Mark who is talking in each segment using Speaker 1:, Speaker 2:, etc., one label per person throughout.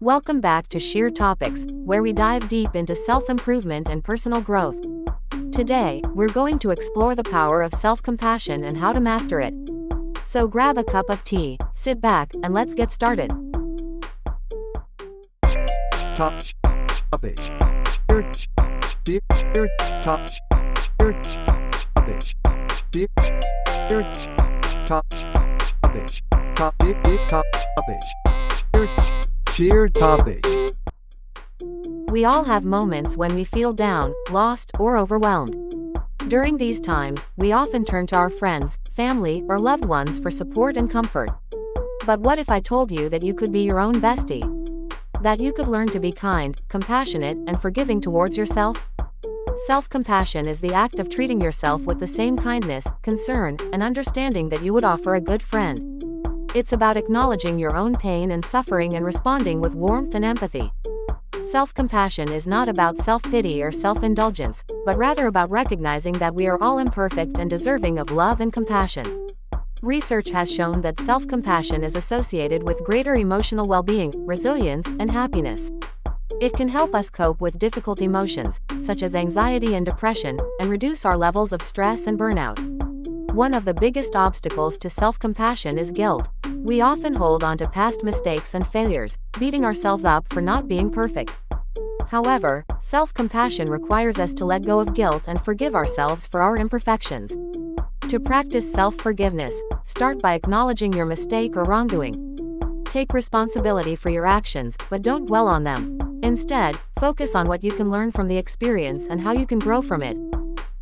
Speaker 1: Welcome back to Sheer Topics, where we dive deep into self-improvement and personal growth. Today, we're going to explore the power of self-compassion and how to master it. So grab a cup of tea, sit back, and let's get started.
Speaker 2: Topic. Sheer topics.
Speaker 1: We all have moments when we feel down, lost, or overwhelmed. During these times, we often turn to our friends, family, or loved ones for support and comfort. But what if I told you that you could be your own bestie? That you could learn to be kind, compassionate, and forgiving towards yourself? Self-compassion is the act of treating yourself with the same kindness, concern, and understanding that you would offer a good friend. It's about acknowledging your own pain and suffering and responding with warmth and empathy. Self-compassion is not about self-pity or self-indulgence, but rather about recognizing that we are all imperfect and deserving of love and compassion. Research has shown that self-compassion is associated with greater emotional well-being, resilience, and happiness. It can help us cope with difficult emotions, such as anxiety and depression, and reduce our levels of stress and burnout. One of the biggest obstacles to self-compassion is guilt. We often hold on to past mistakes and failures, beating ourselves up for not being perfect. However, self-compassion requires us to let go of guilt and forgive ourselves for our imperfections. To practice self-forgiveness, start by acknowledging your mistake or wrongdoing. Take responsibility for your actions, but don't dwell on them. Instead, focus on what you can learn from the experience and how you can grow from it.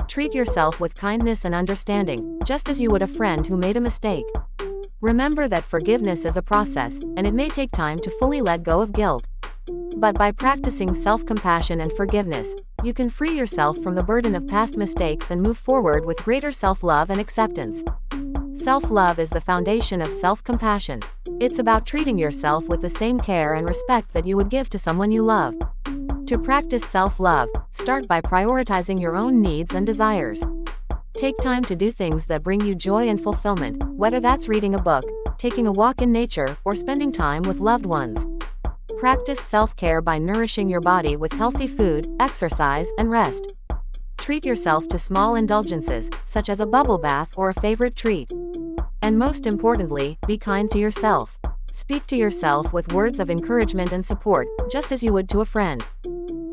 Speaker 1: Treat yourself with kindness and understanding, just as you would a friend who made a mistake. Remember that forgiveness is a process, and it may take time to fully let go of guilt. But by practicing self-compassion and forgiveness, you can free yourself from the burden of past mistakes and move forward with greater self-love and acceptance. Self-love is the foundation of self-compassion. It's about treating yourself with the same care and respect that you would give to someone you love. To practice self-love, start by prioritizing your own needs and desires. Take time to do things that bring you joy and fulfillment, whether that's reading a book, taking a walk in nature, or spending time with loved ones. Practice self-care by nourishing your body with healthy food, exercise, and rest. Treat yourself to small indulgences, such as a bubble bath or a favorite treat. And most importantly, be kind to yourself. Speak to yourself with words of encouragement and support, just as you would to a friend.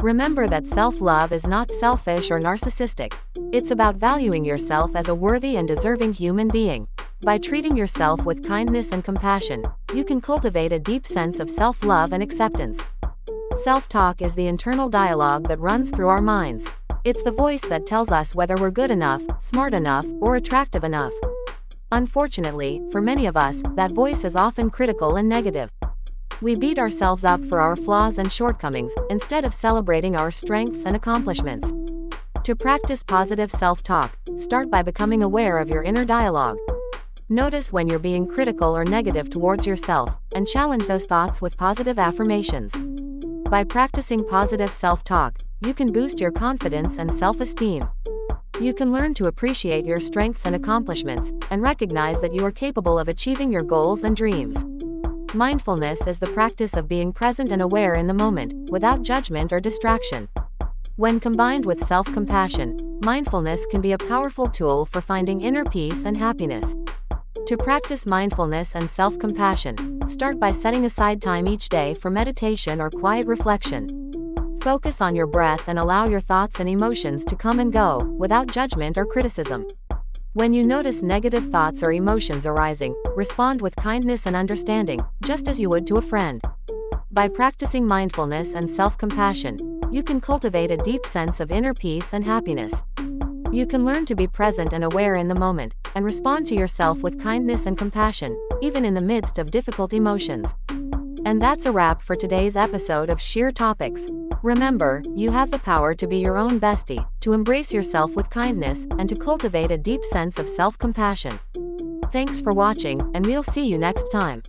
Speaker 1: Remember that self-love is not selfish or narcissistic. It's about valuing yourself as a worthy and deserving human being. By treating yourself with kindness and compassion, you can cultivate a deep sense of self-love and acceptance. Self-talk is the internal dialogue that runs through our minds. It's the voice that tells us whether we're good enough, smart enough, or attractive enough. Unfortunately, for many of us, that voice is often critical and negative. We beat ourselves up for our flaws and shortcomings, instead of celebrating our strengths and accomplishments. To practice positive self-talk, start by becoming aware of your inner dialogue. Notice when you're being critical or negative towards yourself, and challenge those thoughts with positive affirmations. By practicing positive self-talk, you can boost your confidence and self-esteem. You can learn to appreciate your strengths and accomplishments, and recognize that you are capable of achieving your goals and dreams. Mindfulness is the practice of being present and aware in the moment, without judgment or distraction. When combined with self-compassion, mindfulness can be a powerful tool for finding inner peace and happiness. To practice mindfulness and self-compassion, start by setting aside time each day for meditation or quiet reflection. Focus on your breath and allow your thoughts and emotions to come and go, without judgment or criticism. When you notice negative thoughts or emotions arising, respond with kindness and understanding, just as you would to a friend. By practicing mindfulness and self-compassion, you can cultivate a deep sense of inner peace and happiness. You can learn to be present and aware in the moment, and respond to yourself with kindness and compassion, even in the midst of difficult emotions. And that's a wrap for today's episode of Sheer Topics. Remember, you have the power to be your own bestie, to embrace yourself with kindness, and to cultivate a deep sense of self-compassion. Thanks for watching, and we'll see you next time.